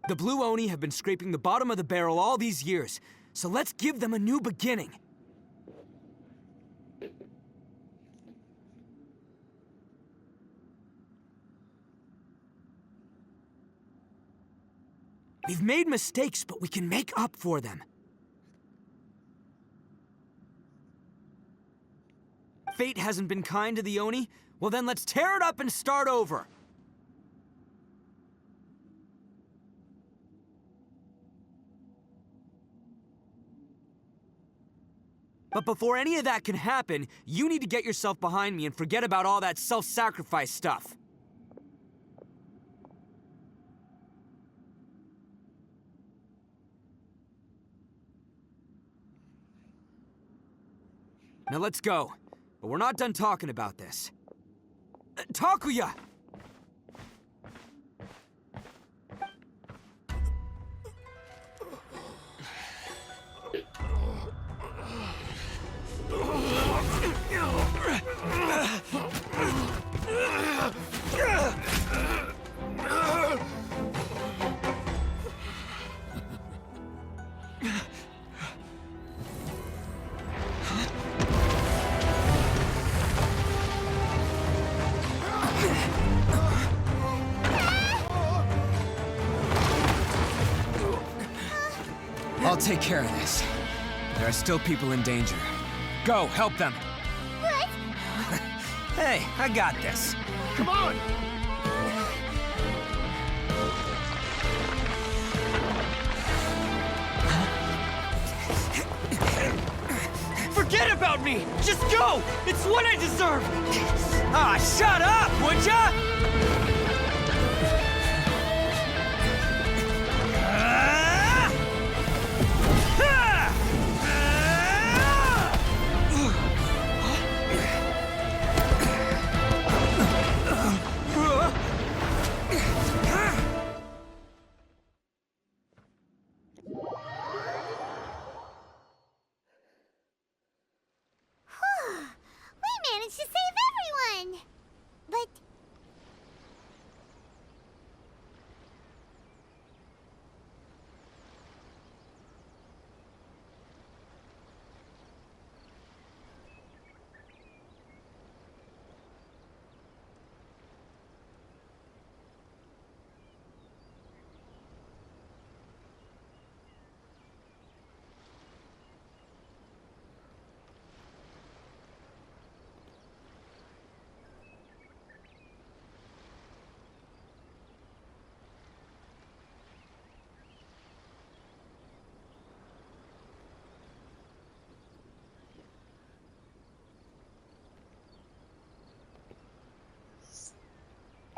The Blue Oni have been scraping the bottom of the barrel all these years, so let's give them a new beginning. We've made mistakes, but we can make up for them. Fate hasn't been kind to the Oni? Well then let's tear it up and start over. But before any of that can happen, you need to get yourself behind me and forget about all that self-sacrifice stuff. Now let's go. But we're not done talking about this. Takuya! I'll take care of this. There are still people in danger. Go, help them. What? Hey, I got this. Come on! Forget about me! Just go! It's what I deserve! Ah, shut up, would ya? We managed to save everyone! But...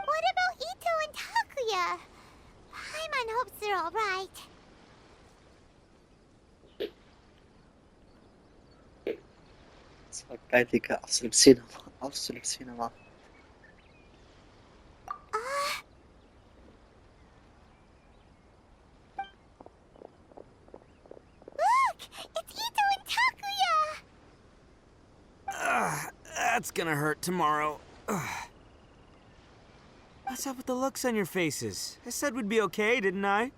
What about Ito and Takuya? Paimon hopes they're alright. Das war geil, Digga. Absolut Cinema. Absolut Cinema. Look! It's Ito and Takuya! That's gonna hurt tomorrow. What's up with the looks on your faces? I said we'd be okay, didn't I?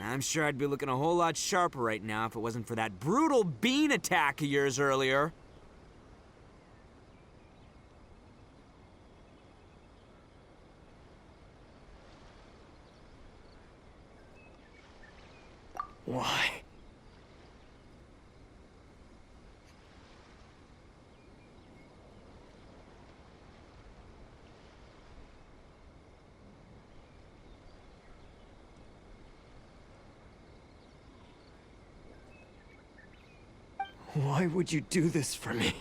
I'm sure I'd be looking a whole lot sharper right now if it wasn't for that brutal bean attack of yours earlier. Why? Why would you do this for me?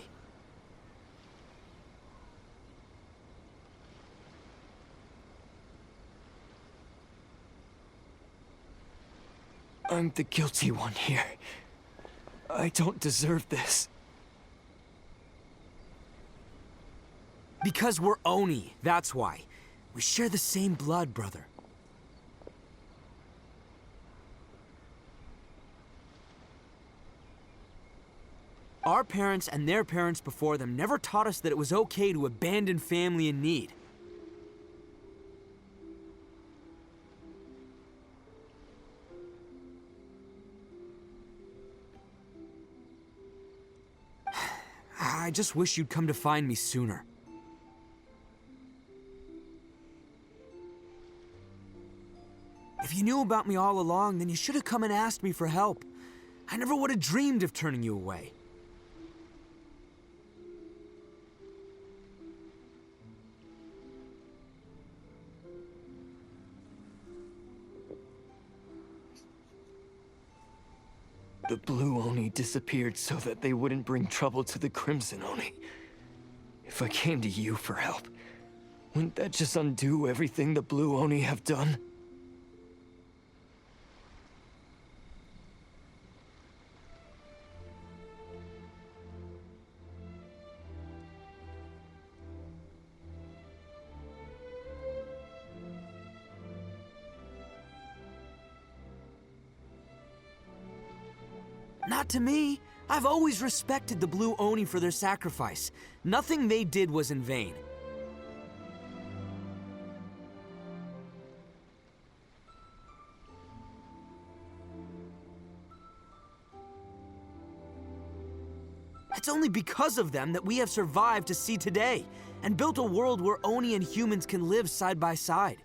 I'm the guilty one here. I don't deserve this. Because we're Oni, that's why. We share the same blood, brother. Our parents and their parents before them never taught us that it was okay to abandon family in need. I just wish you'd come to find me sooner. If you knew about me all along, then you should have come and asked me for help. I never would have dreamed of turning you away. The Blue Oni disappeared so that they wouldn't bring trouble to the Crimson Oni. If I came to you for help, wouldn't that just undo everything the Blue Oni have done? Not to me. I've always respected the Blue Oni for their sacrifice. Nothing they did was in vain. It's only because of them that we have survived to see today, and built a world where Oni and humans can live side by side.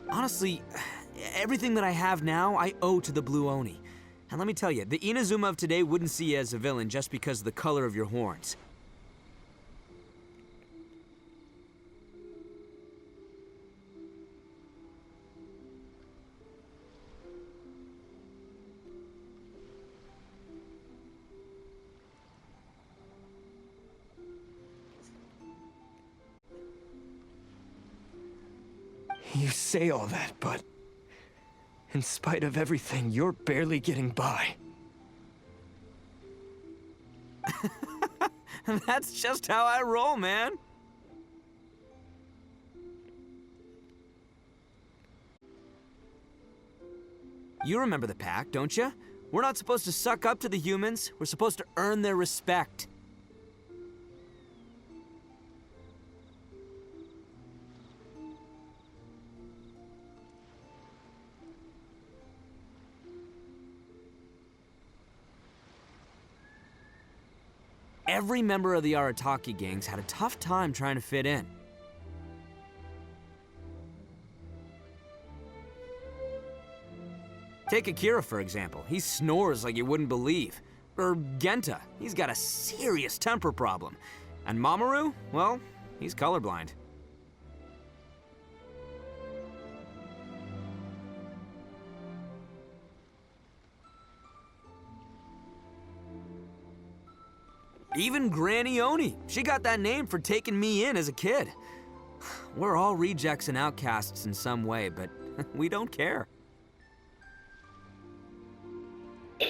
Honestly, everything that I have now, I owe to the Blue Oni. And let me tell you, the Inazuma of today wouldn't see you as a villain just because of the color of your horns. You say all that, but in spite of everything, you're barely getting by. That's just how I roll, man. You remember the pact, don't you? We're not supposed to suck up to the humans. We're supposed to earn their respect. Every member of the Arataki gangs had a tough time trying to fit in. Take Akira, for example. He snores like you wouldn't believe. Or Genta. He's got a serious temper problem. And Mamoru, well, he's colorblind. Even Granny Oni, she got that name for taking me in as a kid. We're all rejects and outcasts in some way, but we don't care. You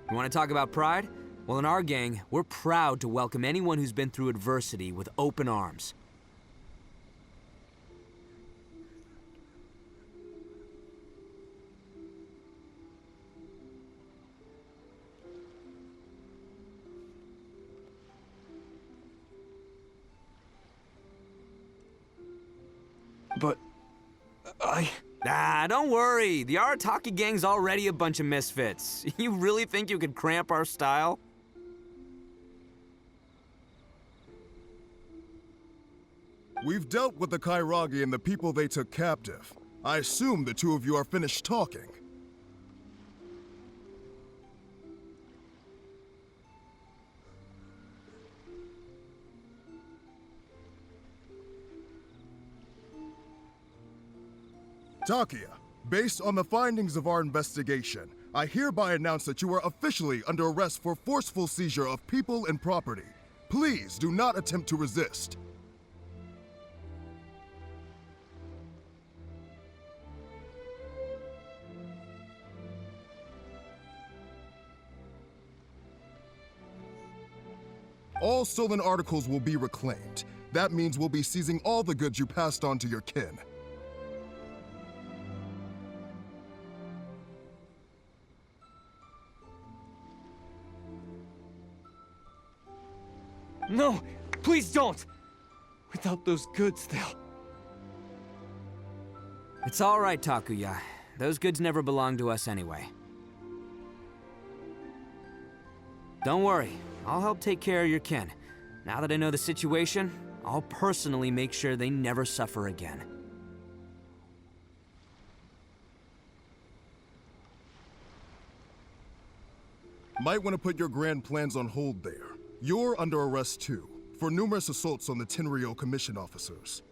want to talk about pride? Well, in our gang, we're proud to welcome anyone who's been through adversity with open arms. But don't worry. The Arataki gang's already a bunch of misfits. You really think you could cramp our style? We've dealt with the Kairagi and the people they took captive. I assume the two of you are finished talking. Takia, based on the findings of our investigation, I hereby announce that you are officially under arrest for forceful seizure of people and property. Please do not attempt to resist. All stolen articles will be reclaimed. That means we'll be seizing all the goods you passed on to your kin. No, please don't! Without those goods, they'll... It's all right, Takuya. Those goods never belonged to us anyway. Don't worry, I'll help take care of your kin. Now that I know the situation, I'll personally make sure they never suffer again. Might want to put your grand plans on hold there. You're under arrest too, for numerous assaults on the Tenryo Commission officers.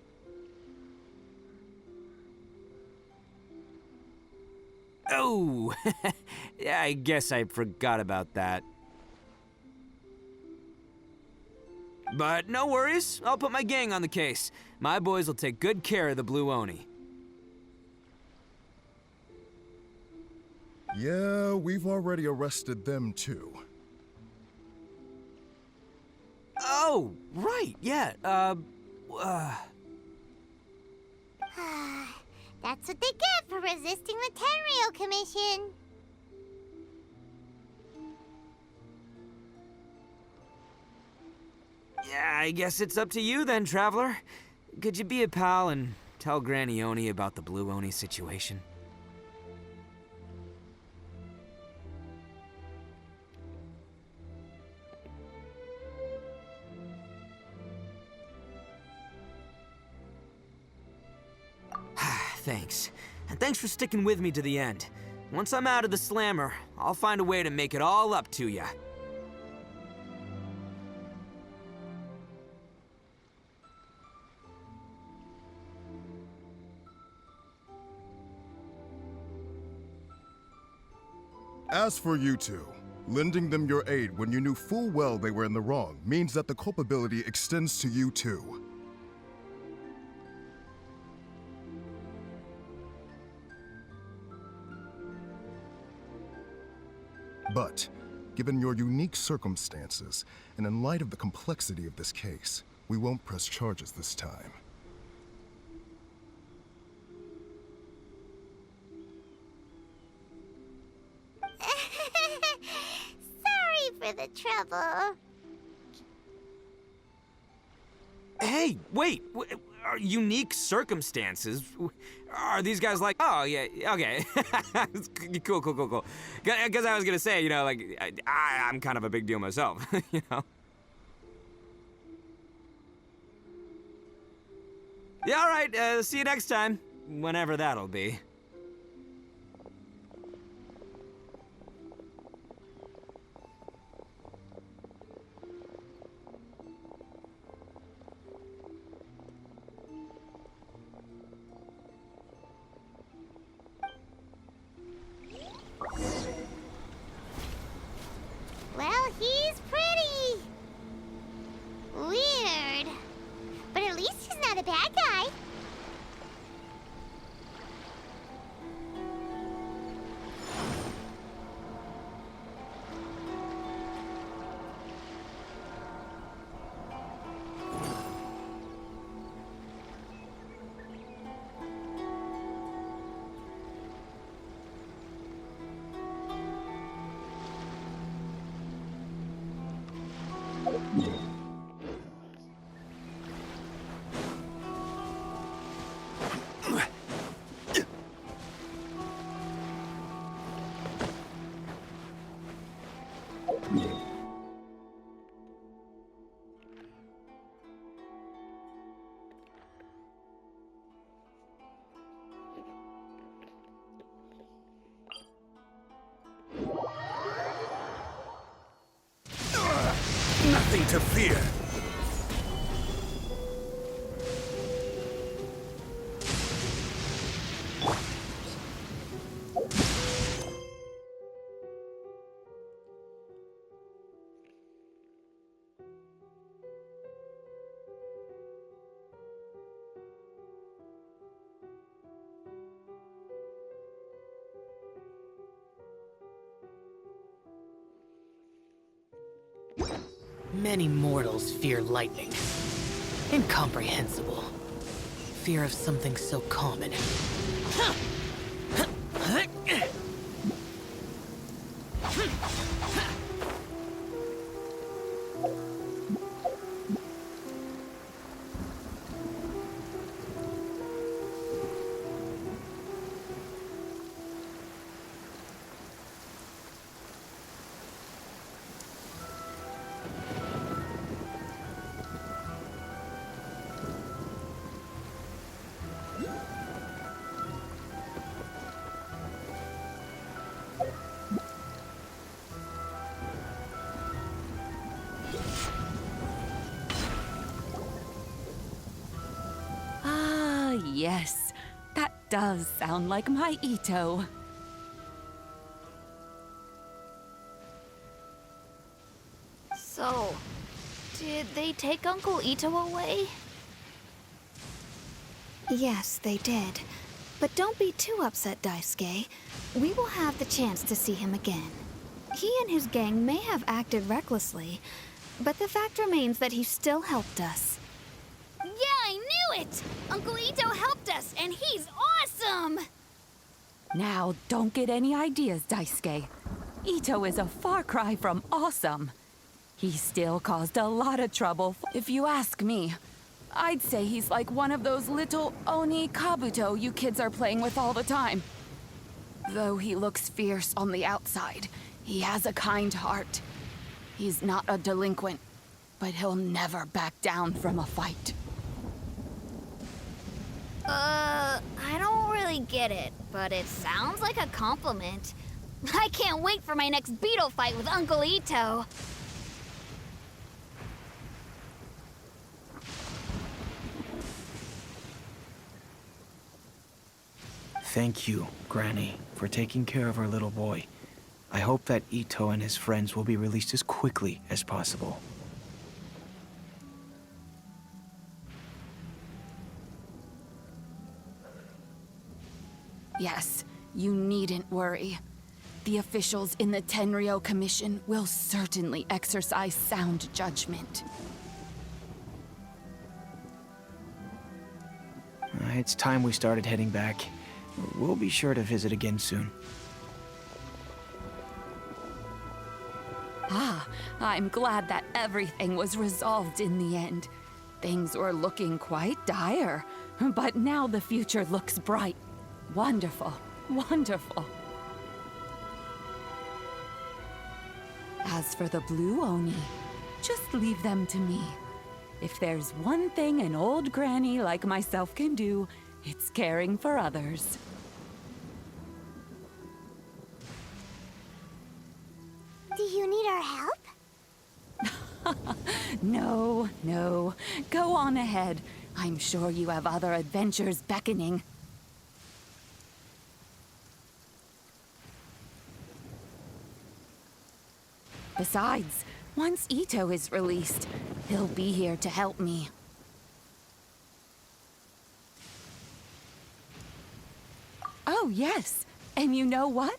Oh, yeah, I guess I forgot about that. But no worries, I'll put my gang on the case. My boys will take good care of the Blue Oni. Yeah, we've already arrested them too. Oh, right, yeah, That's what they get for resisting the Tenryo Commission. yeah, I guess it's up to you then, Traveler. Could you be a pal and tell Granny Oni about the Blue Oni situation? Thanks. And thanks for sticking with me to the end. Once I'm out of the slammer, I'll find a way to make it all up to ya. As for you two, lending them your aid when you knew full well they were in the wrong means that the culpability extends to you too. But, given your unique circumstances, and in light of the complexity of this case, we won't press charges this time. Sorry for the trouble. Hey, wait! Unique circumstances? Are these guys like, oh, yeah, okay. Cool. Because I was gonna say, you know, like, I'm kind of a big deal myself, you know? Yeah, all right, see you next time. Whenever that'll be. Well, he's pretty. Weird. But at least he's not a bad guy. Nothing to fear. Many mortals fear lightning. Incomprehensible. Fear of something so common. Ah, yes. That does sound like my Ito. So, did they take Uncle Ito away? Yes, they did. But don't be too upset, Daisuke. We will have the chance to see him again. He and his gang may have acted recklessly, but the fact remains that he still helped us. Yeah, I knew it! Uncle Ito helped us, and he's awesome! Now, don't get any ideas, Daisuke. Ito is a far cry from awesome. He still caused a lot of trouble. If you ask me, I'd say he's like one of those little Oni Kabuto you kids are playing with all the time. Though he looks fierce on the outside, he has a kind heart. He's not a delinquent, but he'll never back down from a fight. I don't really get it, but it sounds like a compliment. I can't wait for my next beetle fight with Uncle Ito. Thank you, Granny, for taking care of our little boy. I hope that Ito and his friends will be released as quickly as possible. Yes, you needn't worry. The officials in the Tenryo Commission will certainly exercise sound judgment. It's time we started heading back. We'll be sure to visit again soon. Ah, I'm glad that everything was resolved in the end. Things were looking quite dire, but now the future looks bright. Wonderful, wonderful. As for the Blue Oni, just leave them to me. If there's one thing an old granny like myself can do, it's caring for others. Do you need our help? No, no. Go on ahead. I'm sure you have other adventures beckoning. Besides, once Ito is released, he'll be here to help me. Oh, yes. And you know what?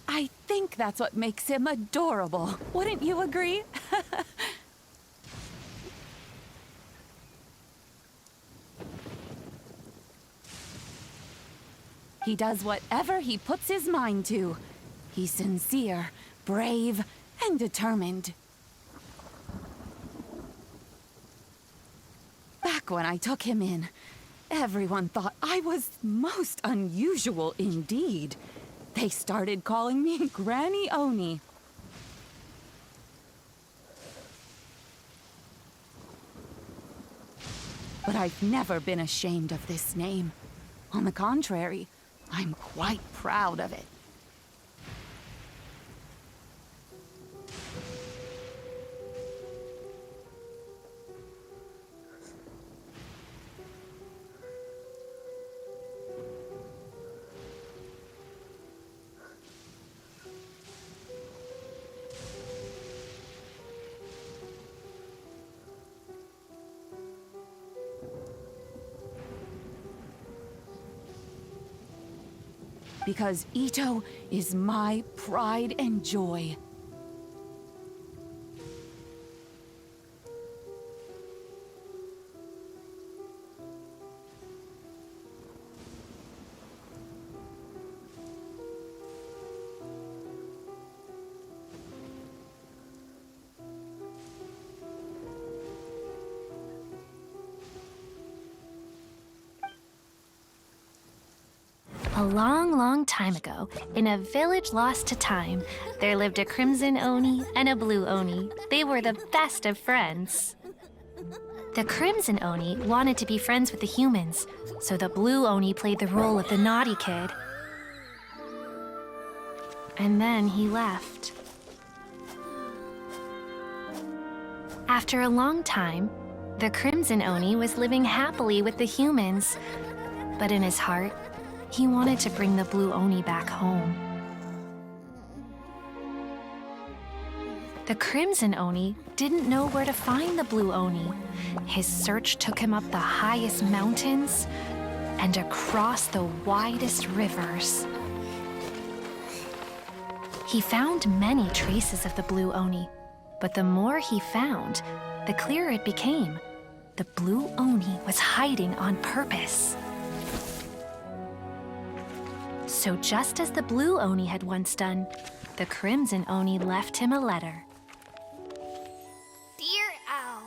I think that's what makes him adorable. Wouldn't you agree? He does whatever he puts his mind to. He's sincere, brave, and determined. Back when I took him in, everyone thought I was most unusual indeed. They started calling me Granny Oni. But I've never been ashamed of this name. On the contrary, I'm quite proud of it. Because Ito is my pride and joy. A long, long time ago, in a village lost to time, there lived a crimson Oni and a blue Oni. They were the best of friends. The crimson Oni wanted to be friends with the humans, so the blue Oni played the role of the naughty kid. And then he left. After a long time, the crimson Oni was living happily with the humans, but in his heart, he wanted to bring the blue Oni back home. The crimson Oni didn't know where to find the blue Oni. His search took him up the highest mountains and across the widest rivers. He found many traces of the blue Oni, but the more he found, the clearer it became. The blue Oni was hiding on purpose. So just as the blue Oni had once done, the crimson Oni left him a letter. Dear Owl,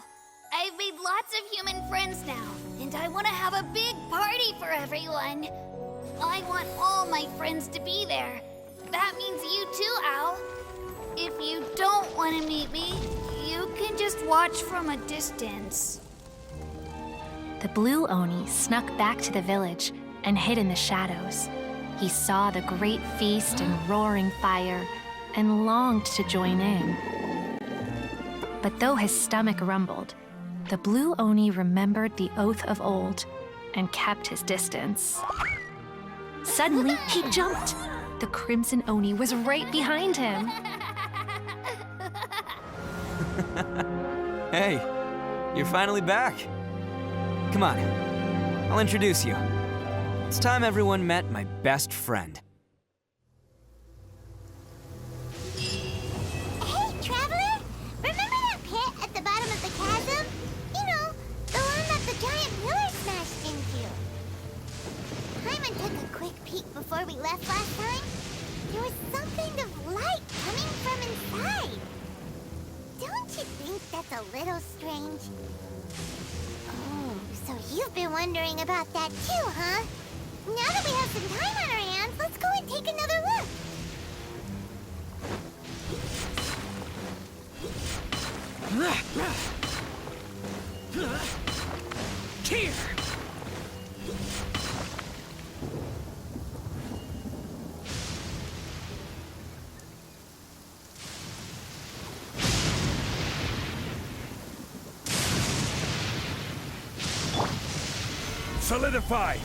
I've made lots of human friends now, and I want to have a big party for everyone. I want all my friends to be there. That means you too, Owl. If you don't want to meet me, you can just watch from a distance. The blue Oni snuck back to the village and hid in the shadows. He saw the great feast and roaring fire and longed to join in. But though his stomach rumbled, the blue Oni remembered the oath of old and kept his distance. Suddenly, he jumped. The crimson Oni was right behind him. Hey, you're finally back. Come on, I'll introduce you. It's time everyone met my best friend. Hey, Traveler! Remember that pit at the bottom of the chasm? You know, the one that the giant pillar smashed into. Paimon took a quick peek before we left last time. There was something of light coming from inside. Don't you think that's a little strange? Oh, so you've been wondering about that too, huh? Now that we have some time on our hands, let's go and take another look. Here! Solidify!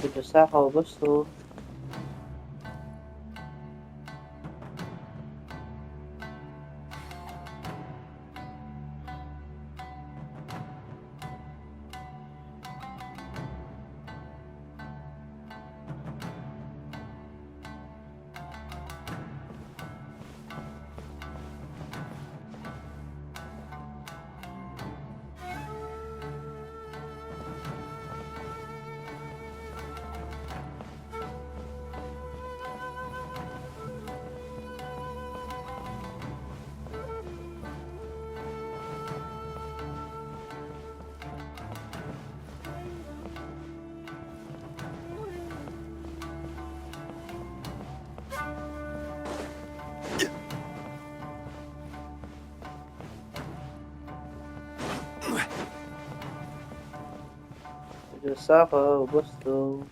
Itu sah bos tuh. مسافة وبسطو.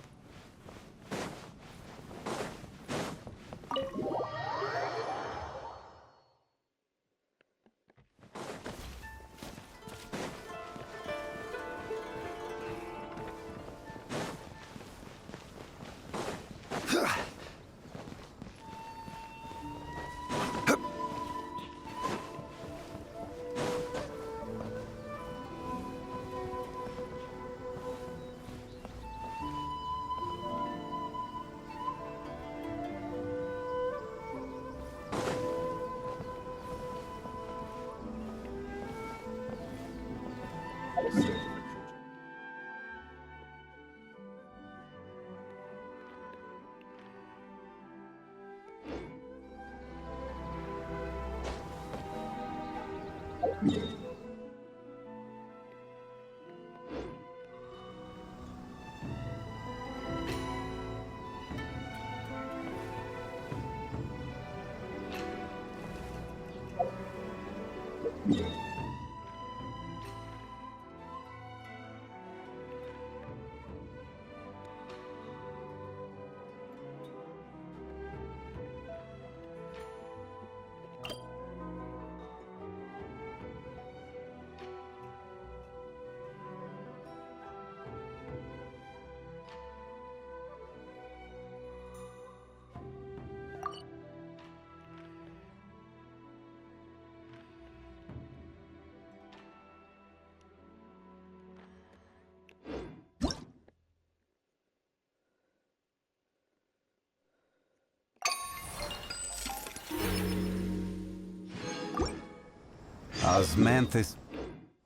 Osmanthus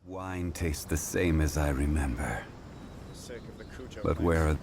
wine tastes the same as I remember. But where are...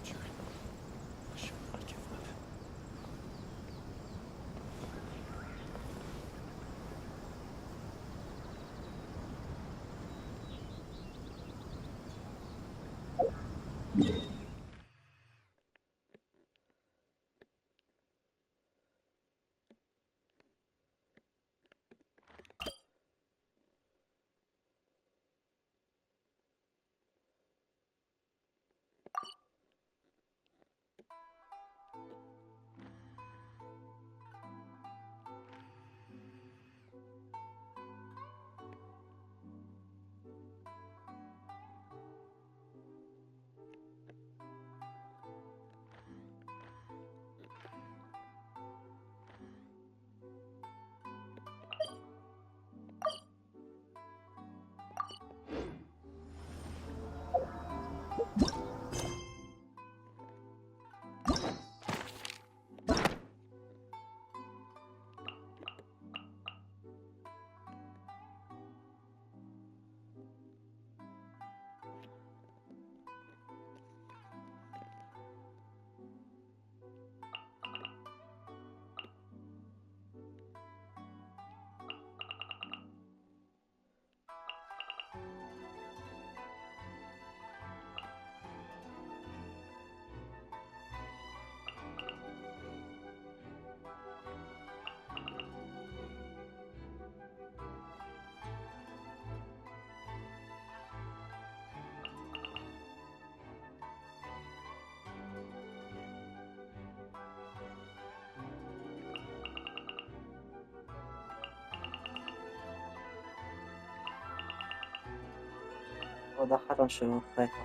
وده حرش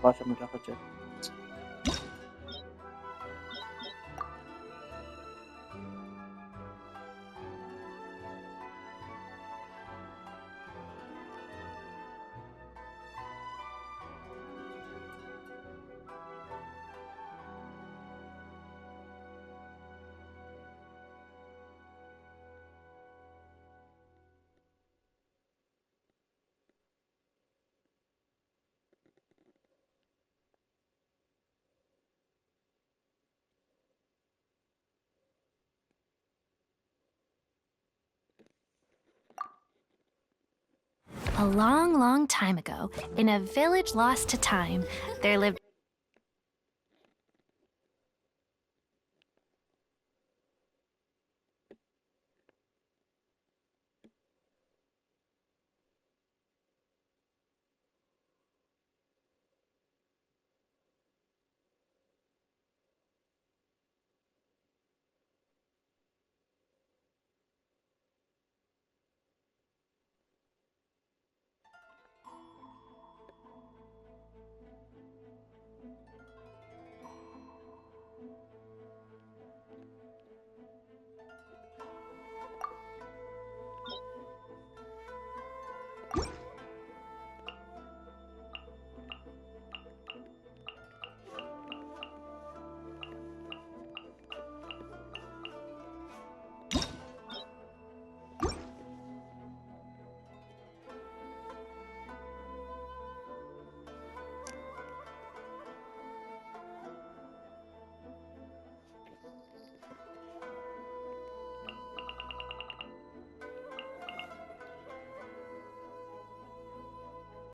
خايف من الأخجل. A long, long time ago, in a village lost to time, there lived